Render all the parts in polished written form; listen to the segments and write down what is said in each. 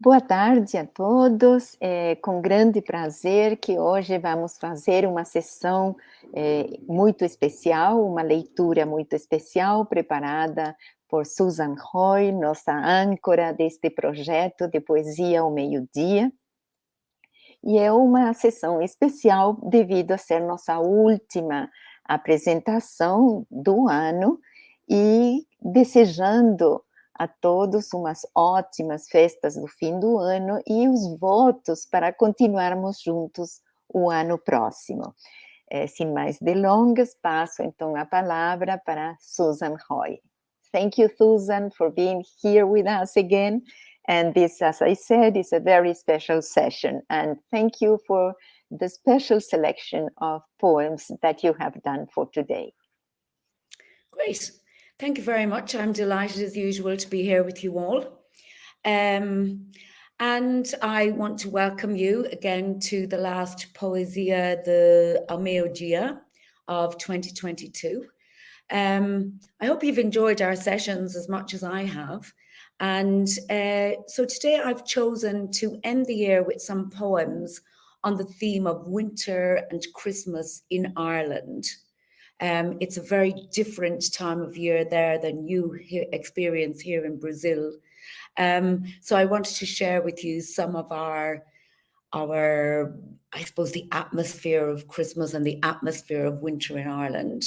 Boa tarde a todos, é com grande prazer que hoje vamos fazer uma sessão muito especial, uma leitura muito especial preparada por Susan Roy, nossa âncora deste projeto de poesia ao meio-dia. E é uma sessão especial devido a ser nossa última apresentação do ano e desejando a todos umas ótimas festas do fim do ano e os votos para continuarmos juntos o ano próximo. Sem mais delongas, passo então a palavra para Susan Roy. Thank you, Susan, for being here with us again. And this, as I said, is a very special session. And thank you for the special selection of poems that you have done for today. Great. Thank you very much. I'm delighted as usual to be here with you all. And I want to welcome you again to the last Poesia, the Meio Dia of 2022. I hope you've enjoyed our sessions as much as I have. And so today I've chosen to end the year with some poems on the theme of winter and Christmas in Ireland. It's a very different time of year there than you experience here in Brazil. So I wanted to share with you some of our, I suppose, the atmosphere of Christmas and the atmosphere of winter in Ireland.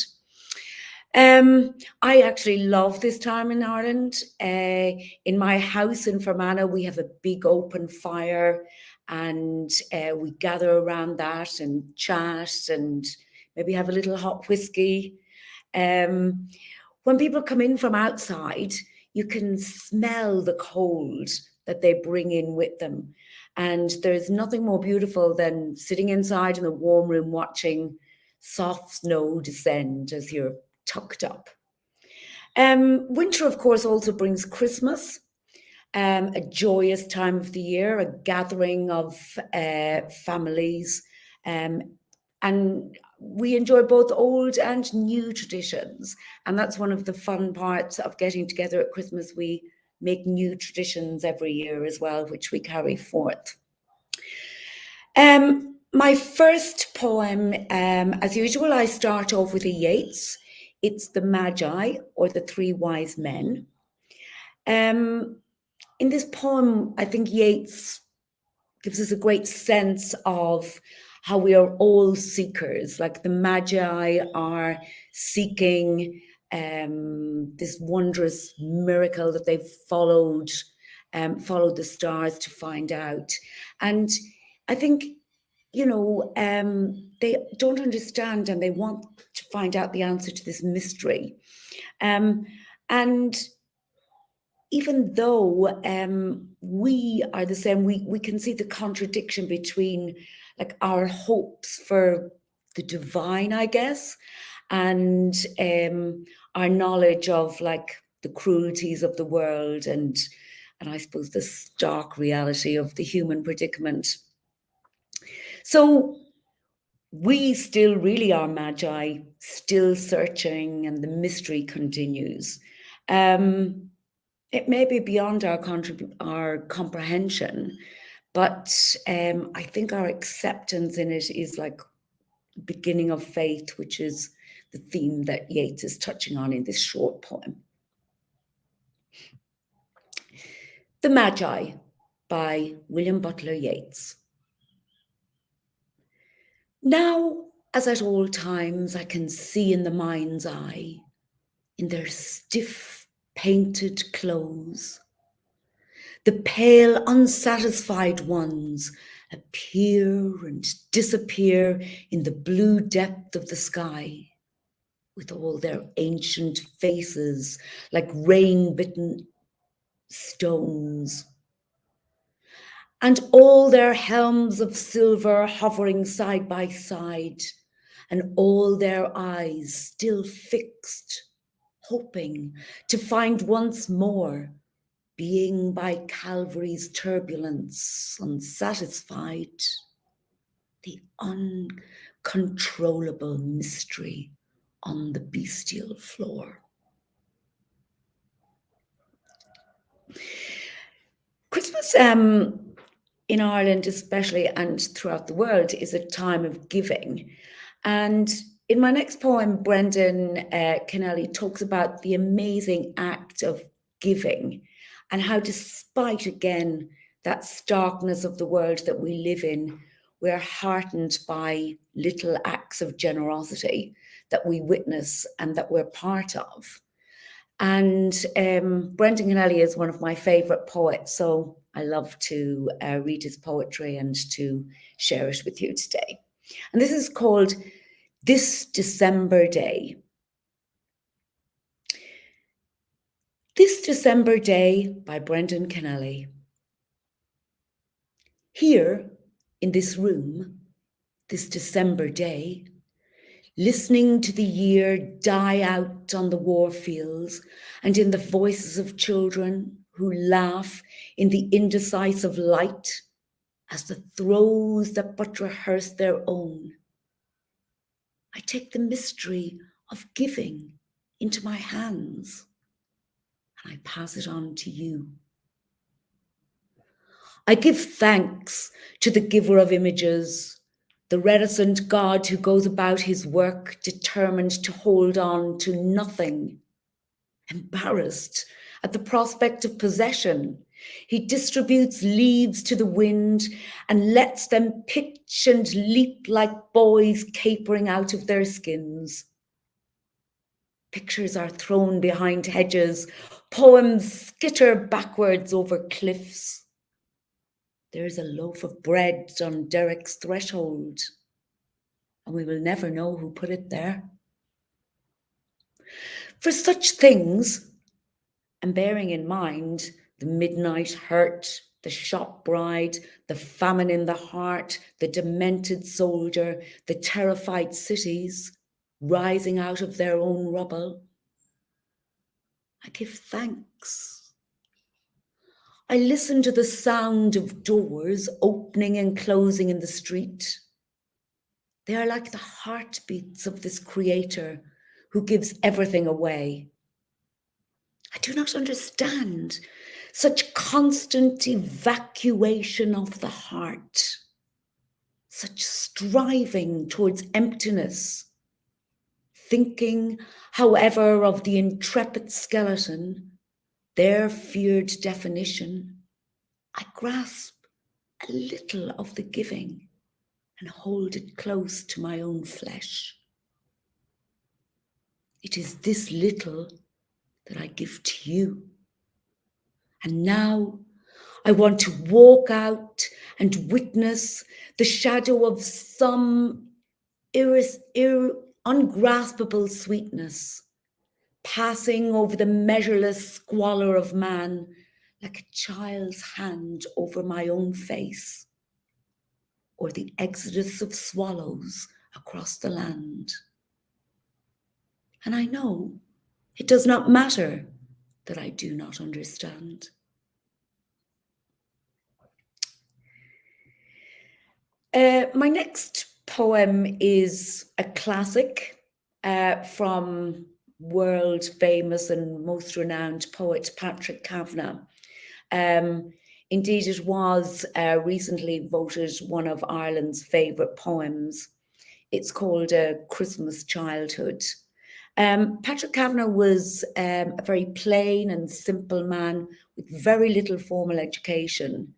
I actually love this time in Ireland. In my house in Fermanagh, we have a big open fire and we gather around that and chat and maybe have a little hot whiskey. When people come in from outside, you can smell the cold that they bring in with them. And there's nothing more beautiful than sitting inside in a warm room watching soft snow descend as you're tucked up. Winter, of course, also brings Christmas, a joyous time of the year, a gathering of families, and we enjoy both old and new traditions. And that's one of the fun parts of getting together at Christmas. We make new traditions every year as well, which we carry forth. My first poem, as usual, I start off with a Yates. It's the Magi, or the Three Wise Men. In this poem, I think Yates gives us a great sense of how we are all seekers, like the Magi are seeking this wondrous miracle that they've followed the stars to find out. And I think, you know, they don't understand and they want to find out the answer to this mystery. And even though we are the same, we can see the contradiction between like our hopes for the divine, I guess, and our knowledge of like the cruelties of the world and I suppose the stark reality of the human predicament. So we still really are Magi, still searching, and the mystery continues. It may be beyond our comprehension, but I think our acceptance in it is like the beginning of faith, which is the theme that Yates is touching on in this short poem. The Magi by William Butler Yeats. Now, as at all times, I can see in the mind's eye, in their stiff painted clothes, the pale unsatisfied ones appear and disappear in the blue depth of the sky, with all their ancient faces like rain-bitten stones, and all their helms of silver hovering side by side, and all their eyes still fixed, hoping to find once more, being by Calvary's turbulence unsatisfied, the uncontrollable mystery on the bestial floor. Christmas Christmas in Ireland especially and throughout the world is a time of giving. And in my next poem, Brendan Kennelly talks about the amazing act of giving and how, despite, again, that starkness of the world that we live in, we're heartened by little acts of generosity that we witness and that we're part of. And Brendan Kennelly is one of my favourite poets, so I love to read his poetry and to share it with you today. And this is called This December Day. This December Day by Brendan Kennelly. Here in this room, this December day, listening to the year die out on the war fields and in the voices of children who laugh in the indecisive light as the throes that but rehearse their own. I take the mystery of giving into my hands and I pass it on to you. I give thanks to the giver of images, the reticent God who goes about his work determined to hold on to nothing, embarrassed at the prospect of possession. He distributes leaves to the wind and lets them pitch and leap like boys capering out of their skins. Pictures are thrown behind hedges, poems skitter backwards over cliffs. There is a loaf of bread on Derek's threshold, and we will never know who put it there. For such things, and bearing in mind the midnight hurt, the shop bride, the famine in the heart, the demented soldier, the terrified cities rising out of their own rubble, I give thanks. I listen to the sound of doors opening and closing in the street. They are like the heartbeats of this creator who gives everything away. I do not understand such constant evacuation of the heart, such striving towards emptiness, thinking, however, of the intrepid skeleton, their feared definition. I grasp a little of the giving and hold it close to my own flesh. It is this little that I give to you. And now I want to walk out and witness the shadow of some ungraspable sweetness passing over the measureless squalor of man like a child's hand over my own face, or the exodus of swallows across the land. And I know it does not matter that I do not understand. My next poem is a classic from world famous and most renowned poet Patrick Kavanagh. Indeed, it was recently voted one of Ireland's favourite poems. It's called A Christmas Childhood. Patrick Kavanagh was a very plain and simple man with very little formal education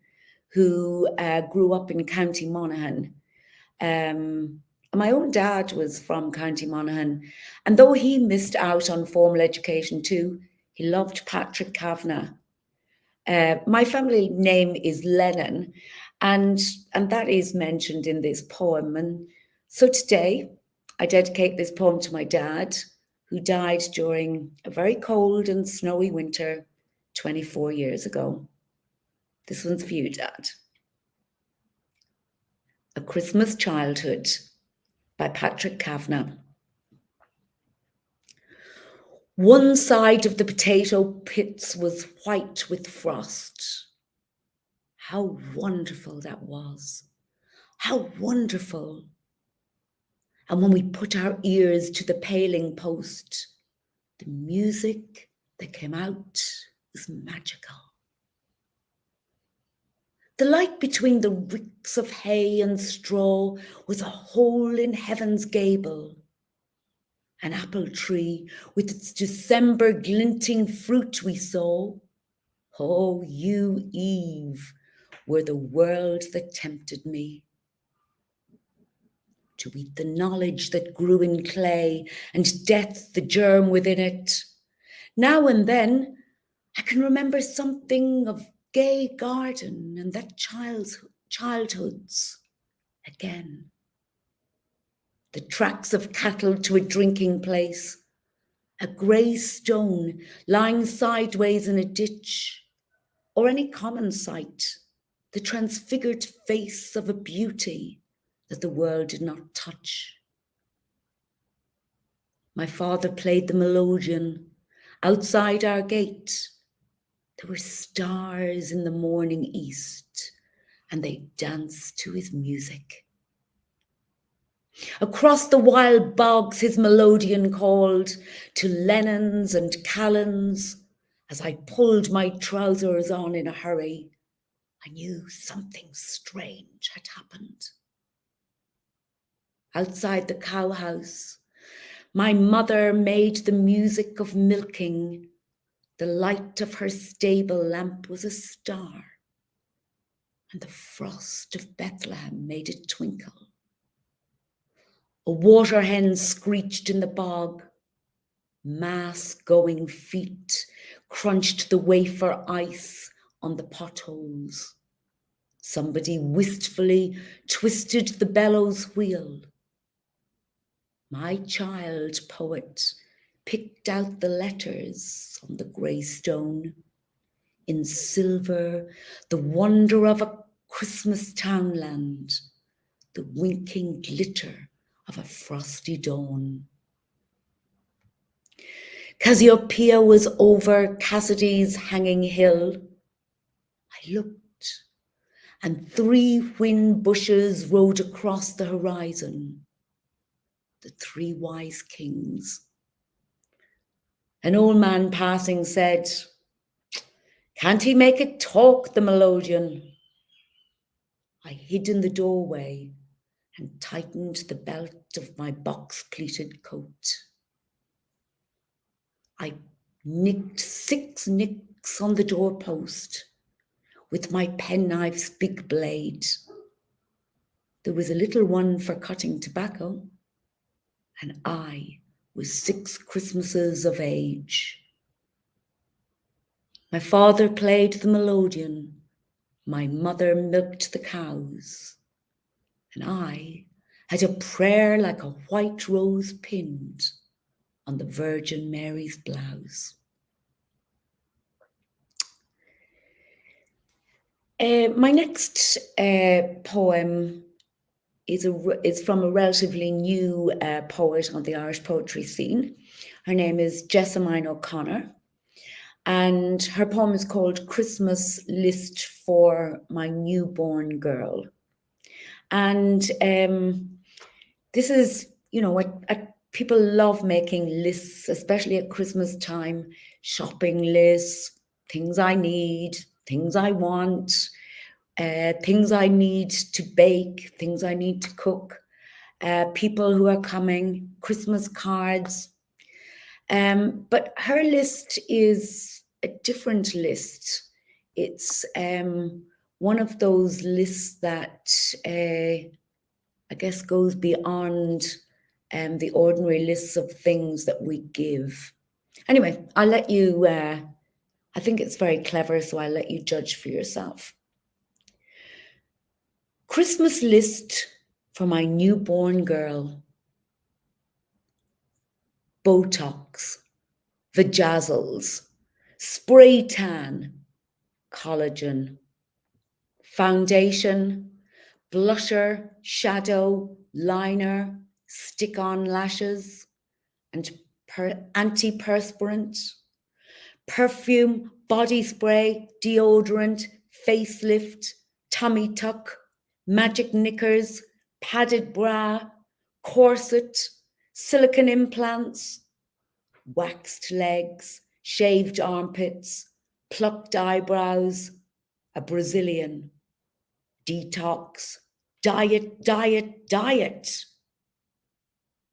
who grew up in County Monaghan. My own dad was from County Monaghan, and though he missed out on formal education too, he loved Patrick Kavanagh. My family name is Lennon, and that is mentioned in this poem. And so today, I dedicate this poem to my dad, who died during a very cold and snowy winter 24 years ago. This one's for you, Dad. A Christmas Childhood by Patrick Kavanagh. One side of the potato pits was white with frost. How wonderful that was. How wonderful. And when we put our ears to the paling post, the music that came out was magical. The light between the ricks of hay and straw was a hole in heaven's gable. An apple tree with its December glinting fruit we saw. Oh, you, Eve, were the world that tempted me. To eat the knowledge that grew in clay and death the germ within it. Now and then I can remember something of gay garden and that childhood's again. The tracks of cattle to a drinking place, a grey stone lying sideways in a ditch, or any common sight, the transfigured face of a beauty that the world did not touch. My father played the melodeon outside our gate. There were stars in the morning east, and they danced to his music. Across the wild bogs his melodeon called, to Lennons and Callans. As I pulled my trousers on in a hurry, I knew something strange had happened. Outside the cowhouse, my mother made the music of milking. The light of her stable lamp was a star, and the frost of Bethlehem made it twinkle. A water hen screeched in the bog. Mass-going feet crunched the wafer ice on the potholes. Somebody wistfully twisted the bellows wheel. My child poet picked out the letters on the grey stone. In silver, the wonder of a Christmas townland, the winking glitter of a frosty dawn. Cassiopeia was over Cassidy's hanging hill. I looked, and 3 whin bushes rode across the horizon. The 3 wise kings. An old man passing said, "Can't he make it talk, the melodeon?" I hid in the doorway and tightened the belt of my box-pleated coat. I nicked 6 nicks on the doorpost with my penknife's big blade. There was a little one for cutting tobacco, and I was 6 Christmases of age. My father played the melodeon, my mother milked the cows, and I had a prayer like a white rose pinned on the Virgin Mary's blouse. My next poem is from a relatively new poet on the Irish poetry scene. Her name is Jessamine O'Connor, and her poem is called Christmas List for My Newborn Girl. And this is, people love making lists, especially at Christmas time, shopping lists, things I need, things I want, things I need to bake, things I need to cook, people who are coming, Christmas cards. But her list is a different list. It's one of those lists that I guess goes beyond the ordinary lists of things that we give. Anyway, I'll let you, I think it's very clever, so I'll let you judge for yourself. Christmas list for my newborn girl. Botox, vajazzles, spray tan, collagen, foundation, blusher, shadow, liner, stick-on lashes, and antiperspirant, perfume, body spray, deodorant, facelift, tummy tuck, magic knickers, padded bra, corset, silicone implants, waxed legs, shaved armpits, plucked eyebrows, a Brazilian, detox, diet, diet, diet,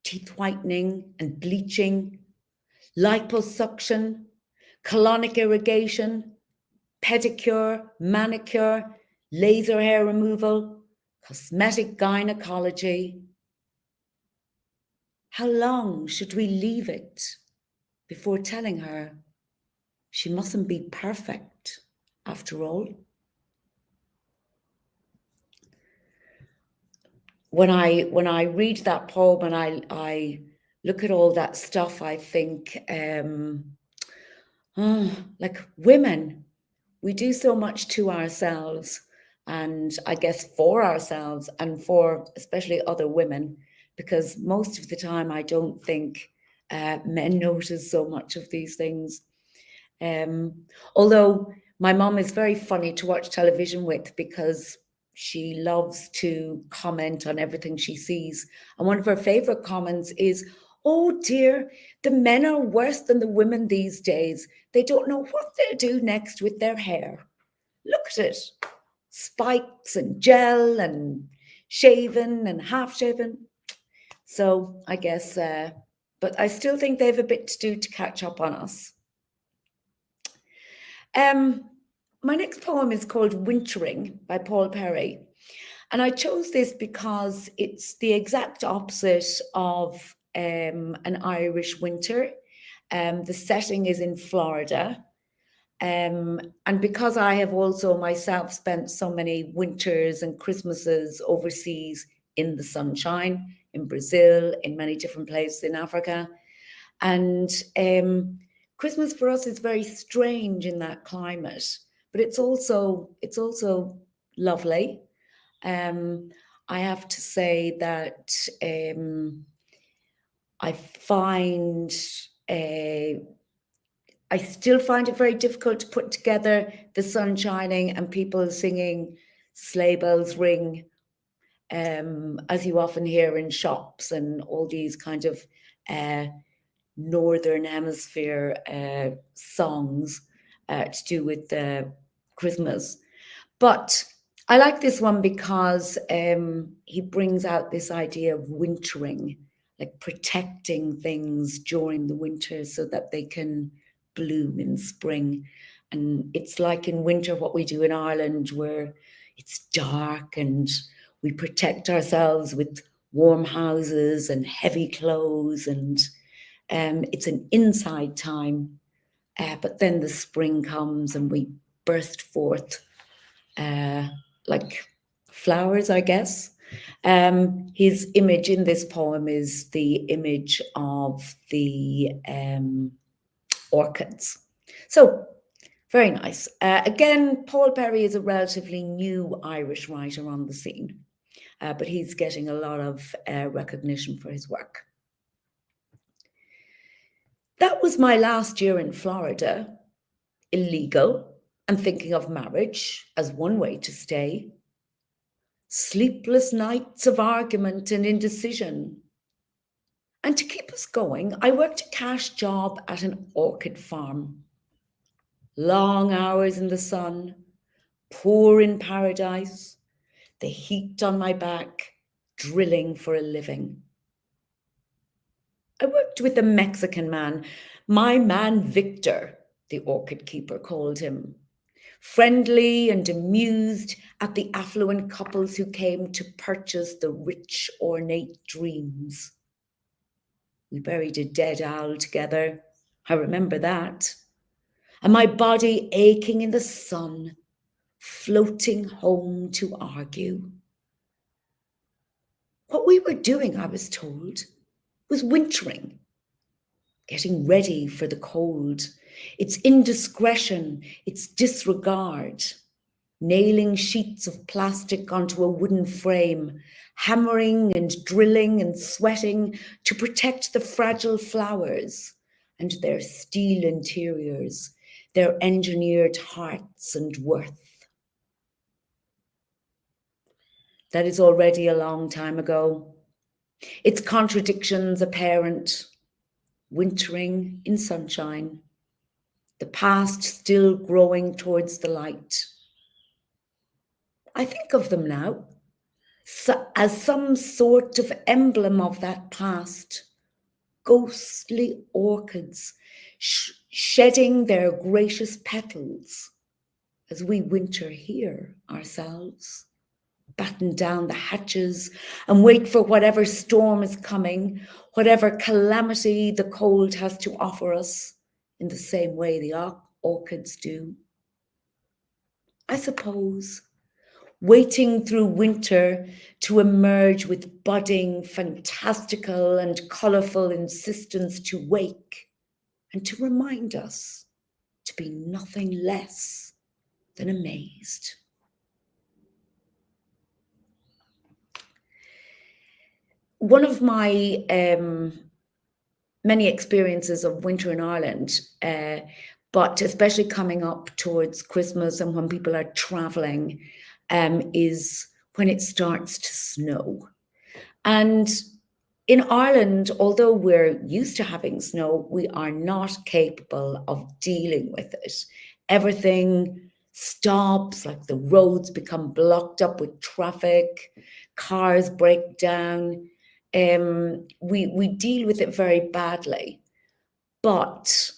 teeth whitening and bleaching, liposuction, colonic irrigation, pedicure, manicure, laser hair removal, cosmetic gynecology. How long should we leave it before telling her she mustn't be perfect after all? When I read that poem and I look at all that stuff, I think, like women, we do so much to ourselves, and I guess for ourselves and for especially other women, because most of the time I don't think men notice so much of these things. Although my mom is very funny to watch television with, because she loves to comment on everything she sees. And one of her favorite comments is, "Oh dear, the men are worse than the women these days. They don't know what they'll do next with their hair. Look at it. Spikes and gel and shaven and half shaven." So I guess, but I still think they have a bit to do to catch up on us. My next poem is called Wintering by Paul Perry. And I chose this because it's the exact opposite of an Irish winter. The setting is in Florida. And because I have also myself spent so many winters and Christmases overseas in the sunshine, in Brazil, in many different places in Africa. And Christmas for us is very strange in that climate, but it's also lovely. I have to say that I still find it very difficult to put together the sun shining and people singing "Sleigh Bells Ring," as you often hear in shops and all these kind of Northern Hemisphere songs to do with Christmas. But I like this one because he brings out this idea of wintering, like protecting things during the winter so that they can bloom in spring. And it's like in winter what we do in Ireland, where it's dark and we protect ourselves with warm houses and heavy clothes, and it's an inside time. But then the spring comes and we burst forth like flowers, I guess. His image in this poem is the image of the orchids. So very nice. Again, Paul Perry is a relatively new Irish writer on the scene, but he's getting a lot of recognition for his work. That was my last year in Florida, illegal and thinking of marriage as one way to stay. Sleepless nights of argument and indecision. And to keep us going, I worked a cash job at an orchid farm. Long hours in the sun, poor in paradise, the heat on my back, drilling for a living. I worked with a Mexican man, my man Victor, the orchid keeper called him. Friendly and amused at the affluent couples who came to purchase the rich, ornate dreams. We buried a dead owl together. I remember that. And my body aching in the sun, floating home to argue. What we were doing, I was told, was wintering, getting ready for the cold. It's indiscretion, it's disregard, nailing sheets of plastic onto a wooden frame, hammering and drilling and sweating to protect the fragile flowers and their steel interiors, their engineered hearts and worth. That is already a long time ago. Its contradictions apparent, wintering in sunshine, the past still growing towards the light. I think of them now as some sort of emblem of that past. Ghostly orchids shedding their gracious petals as we winter here ourselves, batten down the hatches and wait for whatever storm is coming, whatever calamity the cold has to offer us, in the same way the orchids do. I suppose, waiting through winter to emerge with budding, fantastical and colourful insistence to wake and to remind us to be nothing less than amazed. One of my many experiences of winter in Ireland, but especially coming up towards Christmas and when people are travelling, is when it starts to snow. And in Ireland, although we're used to having snow, we are not capable of dealing with it. Everything stops, like the roads become blocked up with traffic, cars break down. We deal with it very badly. But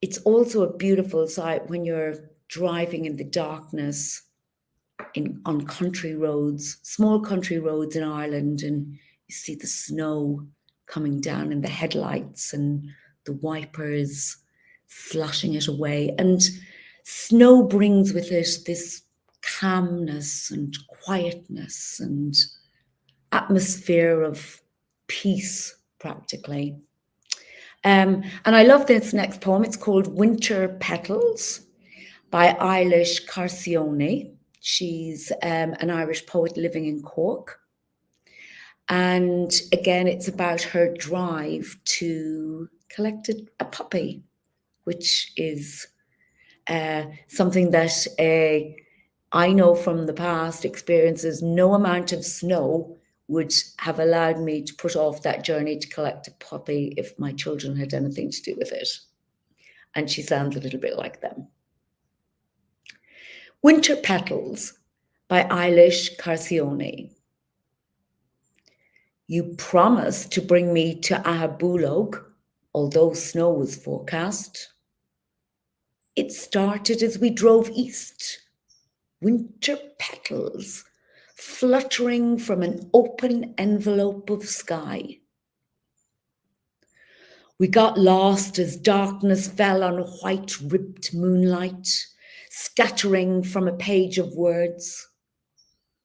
it's also a beautiful sight when you're driving in the darkness on country roads, small country roads in Ireland, and you see the snow coming down in the headlights and the wipers flushing it away. And snow brings with it this calmness and quietness and atmosphere of peace, practically. And I love this next poem. It's called Winter Petals by Eilish Carcione. She's an Irish poet living in Cork. And again, it's about her drive to collect a puppy, which is something that I know from the past experiences. No amount of snow would have allowed me to put off that journey to collect a puppy if my children had anything to do with it. And she sounds a little bit like them. Winter Petals by Eilish Carcione. You promised to bring me to Ahabulog, although snow was forecast. It started as we drove east. Winter petals fluttering from an open envelope of sky. We got lost as darkness fell on white ribbed moonlight, scattering from a page of words.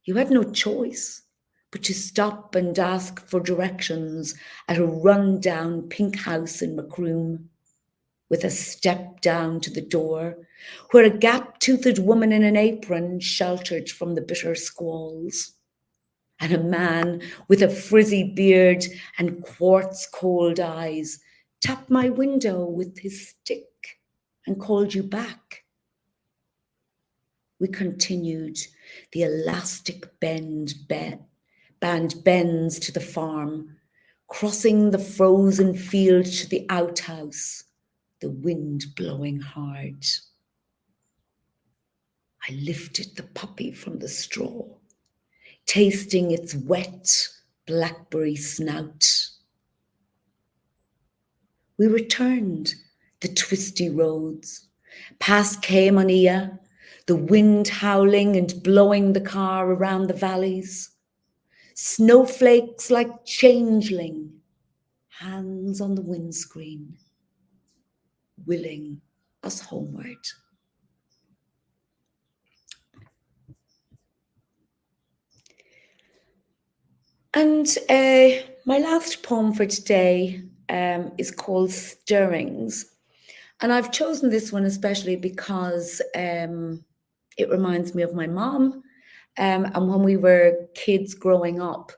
You had no choice but to stop and ask for directions at a run-down pink house in Macroom, with a step down to the door, where a gap-toothed woman in an apron sheltered from the bitter squalls, and a man with a frizzy beard and quartz-cold eyes tapped my window with his stick and called you back. We continued the elastic band bends to the farm, crossing the frozen field to the outhouse, the wind blowing hard. I lifted the puppy from the straw, tasting its wet blackberry snout. We returned the twisty roads, past Kennelly, the wind howling and blowing the car around the valleys. Snowflakes like changeling, hands on the windscreen, willing us homeward. And my last poem for today is called Stirrings. And I've chosen this one especially because it reminds me of my mom. And when we were kids growing up,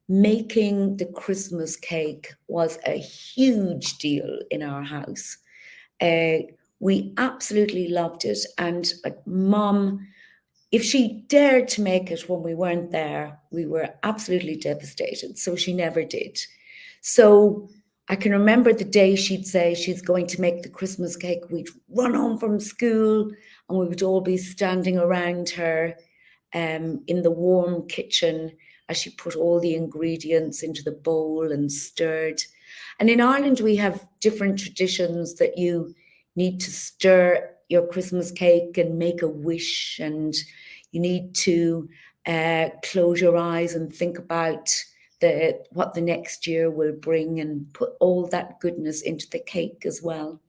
making the Christmas cake was a huge deal in our house. We absolutely loved it. And like Mom, if she dared to make it when we weren't there, we were absolutely devastated. So she never did. So I can remember the day she'd say she's going to make the Christmas cake. We'd run home from school and we would all be standing around her in the warm kitchen as she put all the ingredients into the bowl and stirred. And in Ireland, we have different traditions that you need to stir your Christmas cake and make a wish, and you need to close your eyes and think about what the next year will bring, and put all that goodness into the cake as well.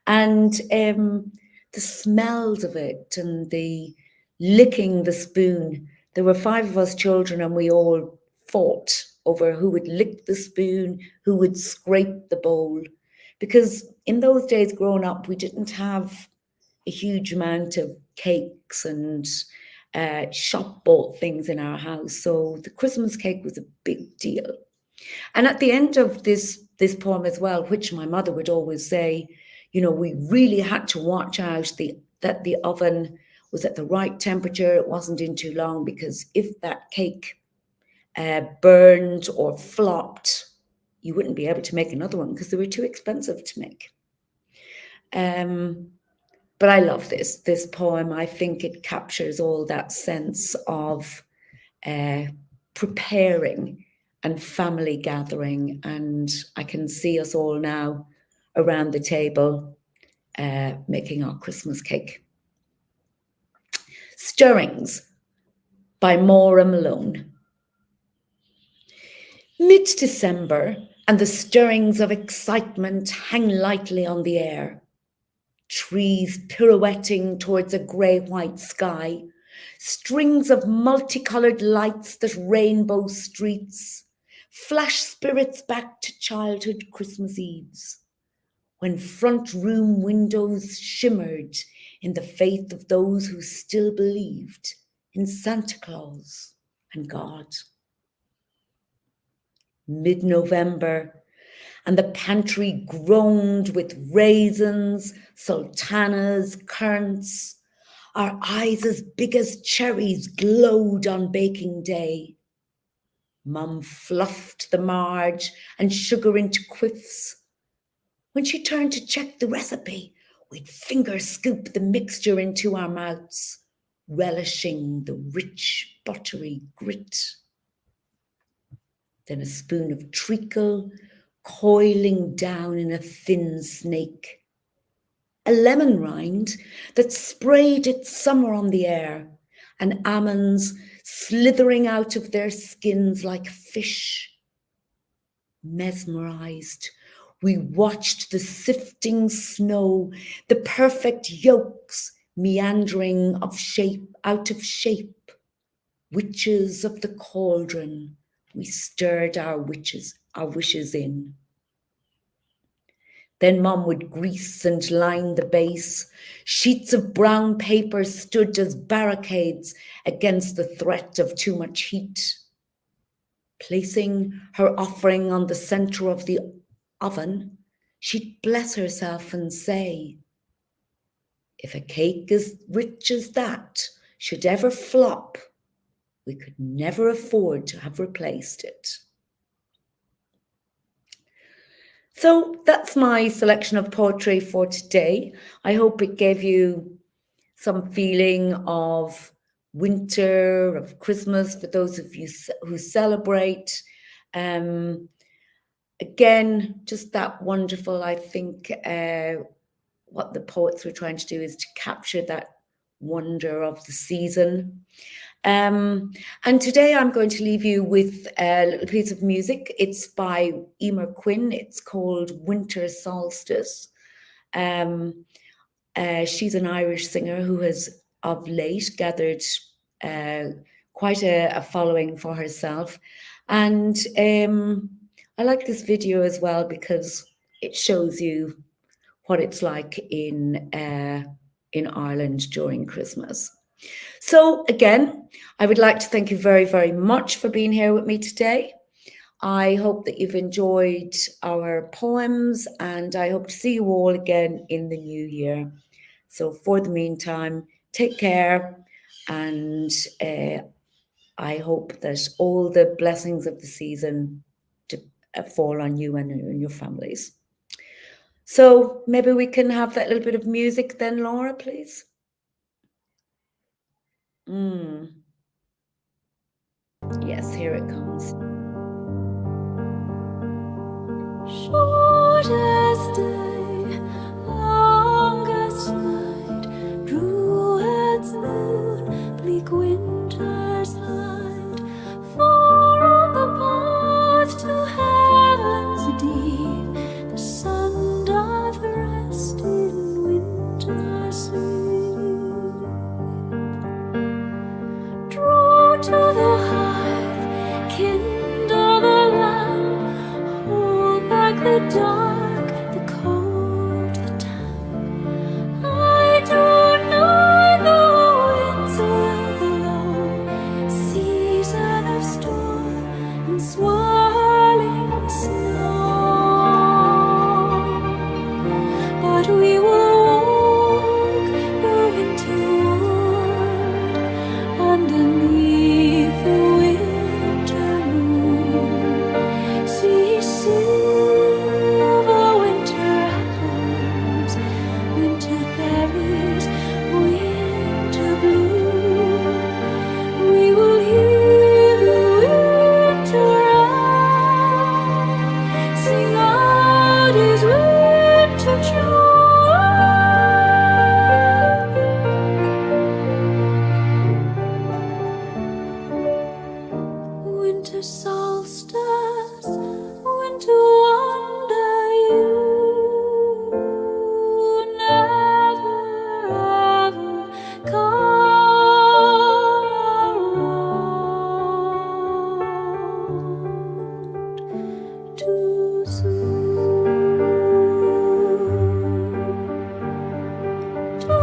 And the smells of it and the licking the spoon. There were 5 of us children, and we all fought over who would lick the spoon, who would scrape the bowl. Because in those days growing up, we didn't have a huge amount of cakes and shop bought things in our house. So the Christmas cake was a big deal. And at the end of this poem as well, which my mother would always say, you know, we really had to watch out that the oven was at the right temperature. It wasn't in too long, because if that cake burned or flopped, you wouldn't be able to make another one because they were too expensive to make. But I love this poem. I think it captures all that sense of preparing and family gathering. And I can see us all now around the table making our Christmas cake. Stirrings by Maura Malone. Mid-December, and the stirrings of excitement hang lightly on the air. Trees pirouetting towards a grey-white sky, strings of multicoloured lights that rainbow streets, flash spirits back to childhood Christmas Eves, when front room windows shimmered in the faith of those who still believed in Santa Claus and God. Mid-November, and the pantry groaned with raisins, sultanas, currants. Our eyes as big as cherries glowed on baking day. Mum fluffed the marge and sugar into quiffs. When she turned to check the recipe, we'd finger scoop the mixture into our mouths, relishing the rich, buttery grit. Then a spoon of treacle, coiling down in a thin snake. A lemon rind that sprayed its summer on the air, and almonds slithering out of their skins like fish. Mesmerized, we watched the sifting snow, the perfect yolks meandering out of shape. Witches of the cauldron, we stirred our wishes in. Then Mum would grease and line the base. Sheets of brown paper stood as barricades against the threat of too much heat. Placing her offering on the center of the oven, she'd bless herself and say, "If a cake as rich as that should ever flop, we could never afford to have replaced it." So that's my selection of poetry for today. I hope it gave you some feeling of winter, of Christmas for those of you who celebrate. Again, just that wonderful, I think, what the poets were trying to do is to capture that wonder of the season. And today I'm going to leave you with a little piece of music. It's by Emer Quinn. It's called Winter Solstice. She's an Irish singer who has of late gathered quite a following for herself. And I like this video as well because it shows you what it's like in Ireland during Christmas. So again, I would like to thank you very, very much for being here with me today. I hope that you've enjoyed our poems, and I hope to see you all again in the new year. So for the meantime, take care, and I hope that all the blessings of the season fall on you and your families. So maybe we can have that little bit of music then, Laura, please. Yes, here it comes. Should